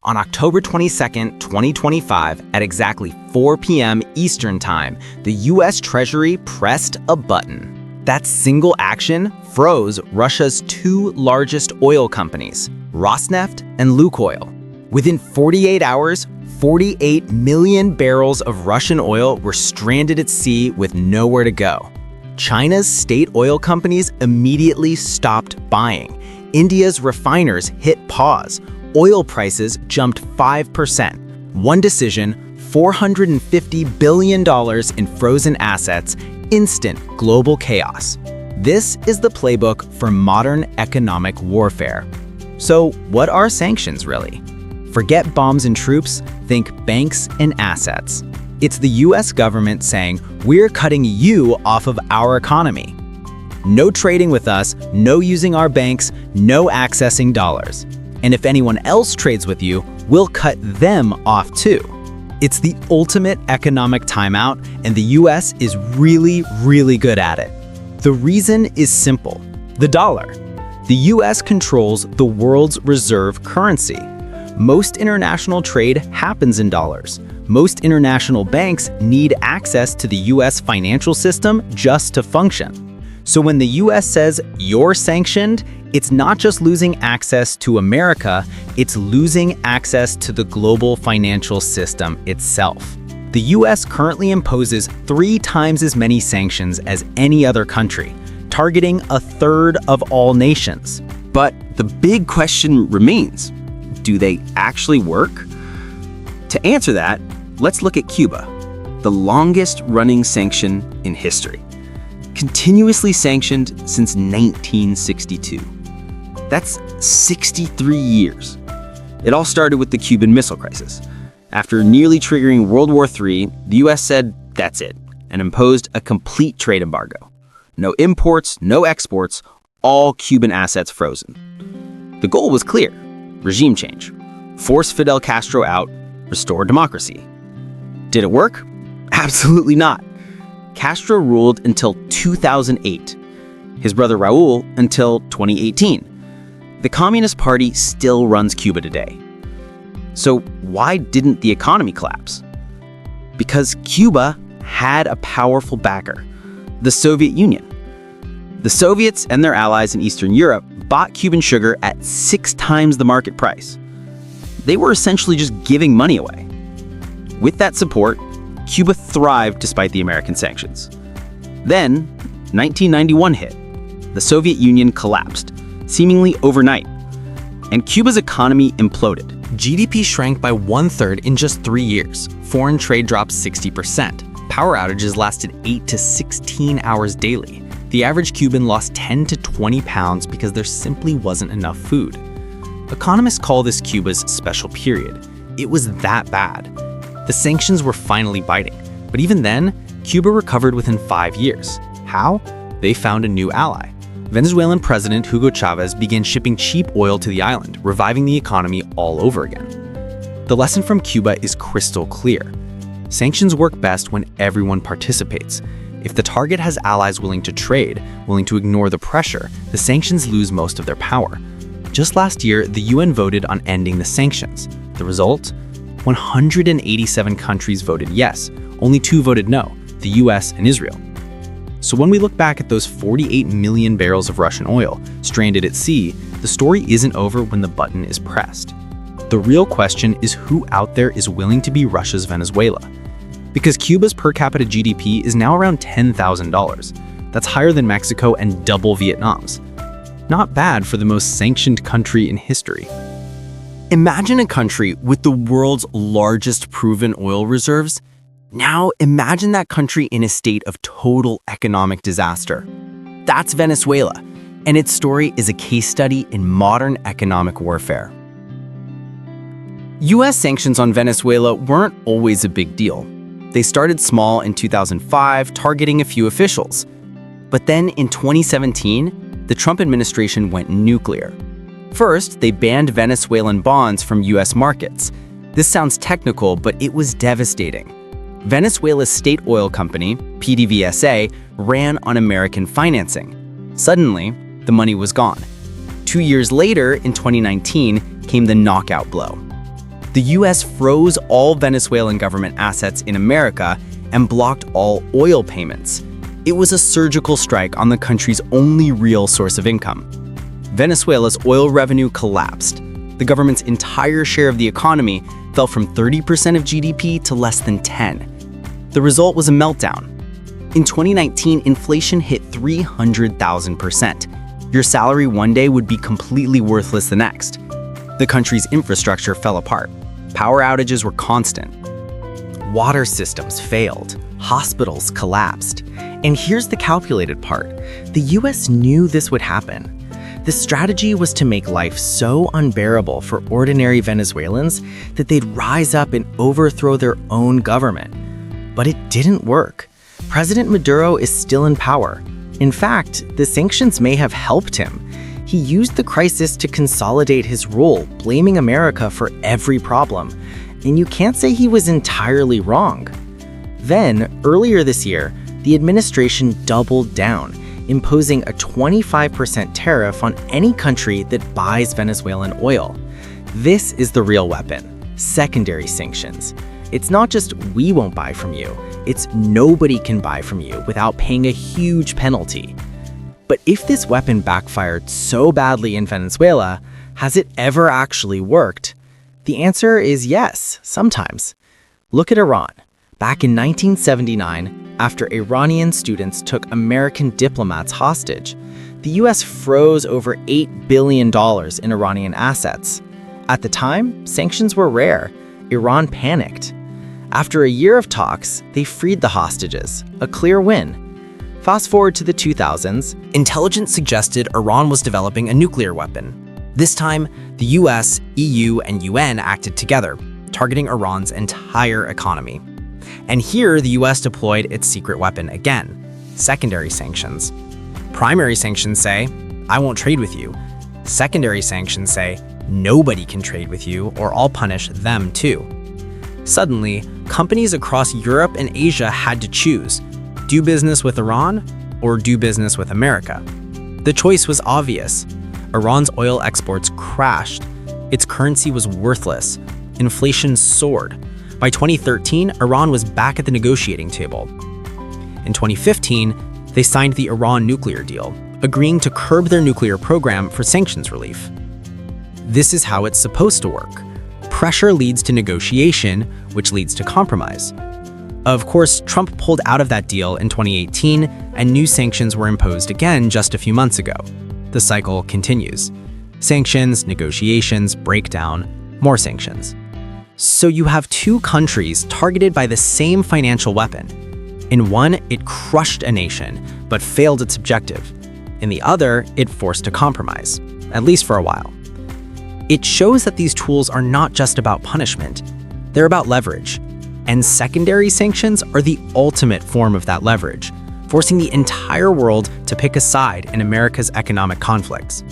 On October 22, 2025, at exactly 4 p.m. Eastern Time, the U.S. Treasury pressed a button. That single action froze Russia's two largest oil companies, Rosneft and Lukoil. Within 48 hours, 48 million barrels of Russian oil were stranded at sea with nowhere to go. China's state oil companies immediately stopped buying. India's refiners hit pause. Oil prices jumped 5%. One decision, $450 billion in frozen assets, instant global chaos. This is the playbook for modern economic warfare. So, what are sanctions really? Forget bombs and troops, think banks and assets. It's the US government saying, we're cutting you off of our economy. No trading with us, no using our banks, no accessing dollars. And if anyone else trades with you, we'll cut them off too. It's the ultimate economic timeout, and the US is really, really good at it. The reason is simple: the dollar. The US controls the world's reserve currency. Most international trade happens in dollars. Most international banks need access to the US financial system just to function. So when the US says you're sanctioned, it's not just losing access to America, it's losing access to the global financial system itself. The US currently imposes 3 times as many sanctions as any other country, targeting a third of all nations. But the big question remains: do they actually work? To answer that, let's look at Cuba, the longest running sanction in history. Continuously sanctioned since 1962. That's 63 years. It all started with the Cuban Missile Crisis. After nearly triggering World War III, the US said that's it, and imposed a complete trade embargo. No imports, no exports, all Cuban assets frozen. The goal was clear: regime change. Force Fidel Castro out, restore democracy. Did it work? Absolutely not. Castro ruled until 2008. His brother Raul until 2018. The Communist Party still runs Cuba today. So why didn't the economy collapse? Because Cuba had a powerful backer: the Soviet Union. The Soviets and their allies in Eastern Europe bought Cuban sugar at 6 times the market price. They were essentially just giving money away. With that support, Cuba thrived despite the American sanctions. Then, 1991 hit. The Soviet Union collapsed, seemingly overnight, and Cuba's economy imploded. GDP shrank by 1/3 in just 3 years. Foreign trade dropped 60%. Power outages lasted 8 to 16 hours daily. The average Cuban lost 10 to 20 pounds because there simply wasn't enough food. Economists call this Cuba's special period. It was that bad. The sanctions were finally biting, but even then, Cuba recovered within 5 years. How? They found a new ally. Venezuelan President Hugo Chavez began shipping cheap oil to the island, reviving the economy all over again. The lesson from Cuba is crystal clear. Sanctions work best when everyone participates. If the target has allies willing to trade, willing to ignore the pressure, the sanctions lose most of their power. Just last year, the UN voted on ending the sanctions. The result? 187 countries voted yes, only 2 voted no, the US and Israel. So when we look back at those 48 million barrels of Russian oil stranded at sea, the story isn't over when the button is pressed. The real question is who out there is willing to be Russia's Venezuela? Because Cuba's per capita GDP is now around $10,000. That's higher than Mexico and double Vietnam's. Not bad for the most sanctioned country in history. Imagine a country with the world's largest proven oil reserves. Now imagine that country in a state of total economic disaster. That's Venezuela, and its story is a case study in modern economic warfare. US sanctions on Venezuela weren't always a big deal. They started small in 2005, targeting a few officials. But then in 2017, the Trump administration went nuclear. First, they banned Venezuelan bonds from US markets. This sounds technical, but it was devastating. Venezuela's state oil company, PDVSA, ran on American financing. Suddenly, the money was gone. 2 years later, in 2019, came the knockout blow. The US froze all Venezuelan government assets in America and blocked all oil payments. It was a surgical strike on the country's only real source of income. Venezuela's oil revenue collapsed. The government's entire share of the economy fell from 30% of GDP to less than 10%. The result was a meltdown. In 2019, inflation hit 300,000%. Your salary one day would be completely worthless the next. The country's infrastructure fell apart. Power outages were constant. Water systems failed. Hospitals collapsed. And here's the calculated part. The US knew this would happen. The strategy was to make life so unbearable for ordinary Venezuelans that they'd rise up and overthrow their own government. But it didn't work. President Maduro is still in power. In fact, the sanctions may have helped him. He used the crisis to consolidate his rule, blaming America for every problem. And you can't say he was entirely wrong. Then, earlier this year, the administration doubled down, imposing a 25% tariff on any country that buys Venezuelan oil. This is the real weapon: secondary sanctions. It's not just we won't buy from you, it's nobody can buy from you without paying a huge penalty. But if this weapon backfired so badly in Venezuela, has it ever actually worked? The answer is yes, sometimes. Look at Iran. Back in 1979, after Iranian students took American diplomats hostage, the US froze over $8 billion in Iranian assets. At the time, sanctions were rare. Iran panicked. After a year of talks, they freed the hostages, a clear win. Fast forward to the 2000s, intelligence suggested Iran was developing a nuclear weapon. This time, the US, EU, and UN acted together, targeting Iran's entire economy. And here, the US deployed its secret weapon again: secondary sanctions. Primary sanctions say, I won't trade with you. Secondary sanctions say, nobody can trade with you or I'll punish them too. Suddenly, companies across Europe and Asia had to choose: do business with Iran or do business with America. The choice was obvious. Iran's oil exports crashed. Its currency was worthless. Inflation soared. By 2013, Iran was back at the negotiating table. In 2015, they signed the Iran nuclear deal, agreeing to curb their nuclear program for sanctions relief. This is how it's supposed to work. Pressure leads to negotiation, which leads to compromise. Of course, Trump pulled out of that deal in 2018, and new sanctions were imposed again just a few months ago. The cycle continues. Sanctions, negotiations, breakdown, more sanctions. So you have two countries targeted by the same financial weapon. In one, it crushed a nation, but failed its objective. In the other, it forced a compromise, at least for a while. It shows that these tools are not just about punishment, they're about leverage. And secondary sanctions are the ultimate form of that leverage, forcing the entire world to pick a side in America's economic conflicts.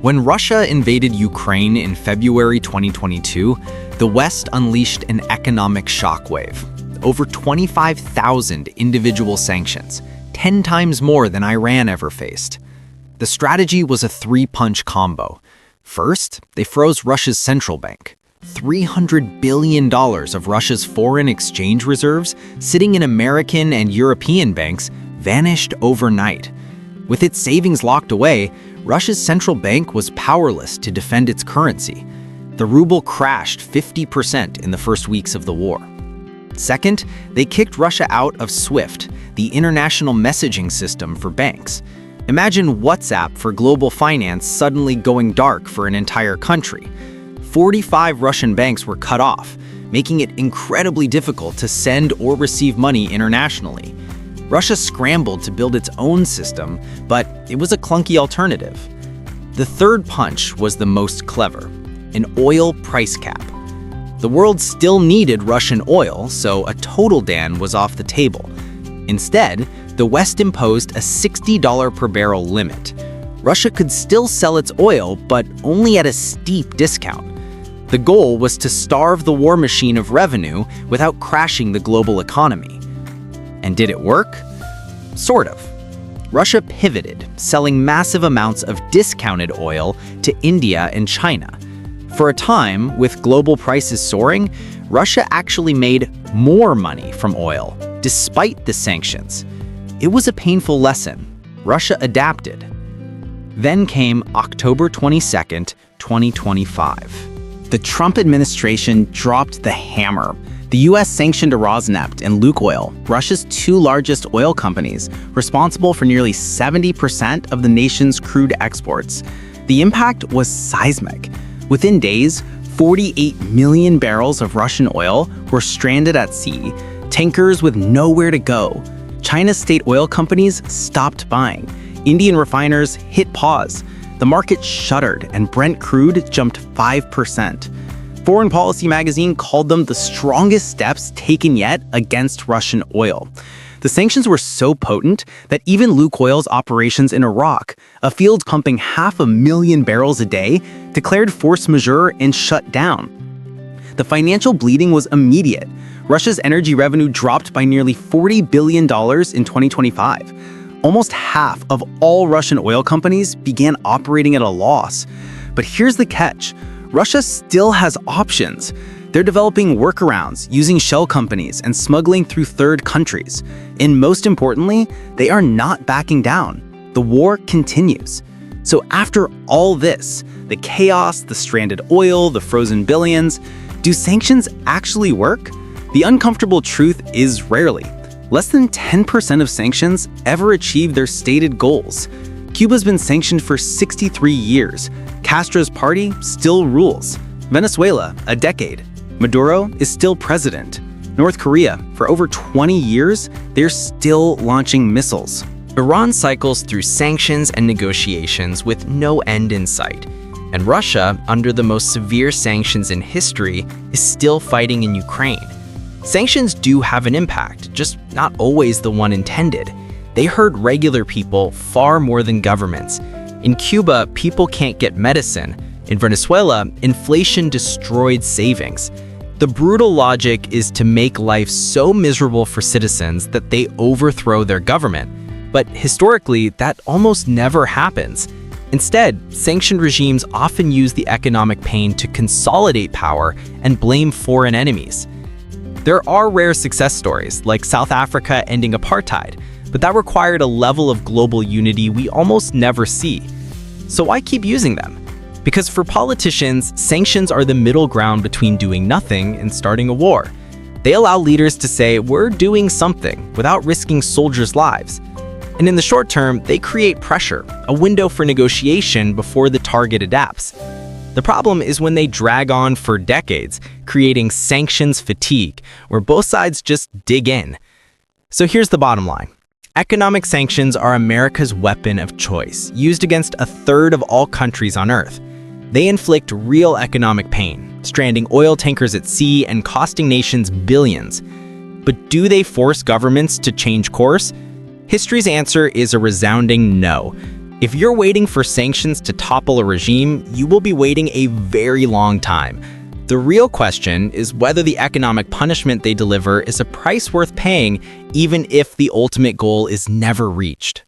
When Russia invaded Ukraine in February 2022, the West unleashed an economic shockwave. Over 25,000 individual sanctions, 10 times more than Iran ever faced. The strategy was a three-punch combo. First, they froze Russia's central bank. $300 billion of Russia's foreign exchange reserves, sitting in American and European banks, vanished overnight. With its savings locked away, Russia's central bank was powerless to defend its currency. The ruble crashed 50% in the first weeks of the war. Second, they kicked Russia out of SWIFT, the international messaging system for banks. Imagine WhatsApp for global finance suddenly going dark for an entire country. 45 Russian banks were cut off, making it incredibly difficult to send or receive money internationally. Russia scrambled to build its own system, but it was a clunky alternative. The third punch was the most clever: an oil price cap. The world still needed Russian oil, so a total ban was off the table. Instead, the West imposed a $60 per barrel limit. Russia could still sell its oil, but only at a steep discount. The goal was to starve the war machine of revenue without crashing the global economy. And did it work? Sort of. Russia pivoted, selling massive amounts of discounted oil to India and China. For a time, with global prices soaring, Russia actually made more money from oil, despite the sanctions. It was a painful lesson. Russia adapted. Then came October 22nd, 2025. The Trump administration dropped the hammer. The U.S. sanctioned Rosneft and Lukoil, Russia's two largest oil companies, responsible for nearly 70% of the nation's crude exports. The impact was seismic. Within days, 48 million barrels of Russian oil were stranded at sea, tankers with nowhere to go. China's state oil companies stopped buying. Indian refiners hit pause. The market shuddered, and Brent crude jumped 5%. Foreign Policy magazine called them the strongest steps taken yet against Russian oil. The sanctions were so potent that even Lukoil's operations in Iraq, a field pumping 500,000 barrels a day, declared force majeure and shut down. The financial bleeding was immediate. Russia's energy revenue dropped by nearly $40 billion in 2025. Almost half of all Russian oil companies began operating at a loss. But here's the catch. Russia still has options. They're developing workarounds, using shell companies and smuggling through third countries. And most importantly, they are not backing down. The war continues. So after all this, the chaos, the stranded oil, the frozen billions, do sanctions actually work? The uncomfortable truth is rarely. Less than 10% of sanctions ever achieve their stated goals. Cuba's been sanctioned for 63 years. Castro's party still rules. Venezuela, a decade. Maduro is still president. North Korea, for over 20 years, they're still launching missiles. Iran cycles through sanctions and negotiations with no end in sight. And Russia, under the most severe sanctions in history, is still fighting in Ukraine. Sanctions do have an impact, just not always the one intended. They hurt regular people far more than governments. In Cuba, people can't get medicine. In Venezuela, inflation destroyed savings. The brutal logic is to make life so miserable for citizens that they overthrow their government. But historically, that almost never happens. Instead, sanctioned regimes often use the economic pain to consolidate power and blame foreign enemies. There are rare success stories, like South Africa ending apartheid, but that required a level of global unity we almost never see. So why keep using them? Because for politicians, sanctions are the middle ground between doing nothing and starting a war. They allow leaders to say, we're doing something, without risking soldiers' lives. And in the short term, they create pressure, a window for negotiation before the target adapts. The problem is when they drag on for decades, creating sanctions fatigue, where both sides just dig in. So here's the bottom line. Economic sanctions are America's weapon of choice, used against a third of all countries on Earth. They inflict real economic pain, stranding oil tankers at sea and costing nations billions. But do they force governments to change course? History's answer is a resounding no. If you're waiting for sanctions to topple a regime, you will be waiting a very long time. The real question is whether the economic punishment they deliver is a price worth paying, even if the ultimate goal is never reached.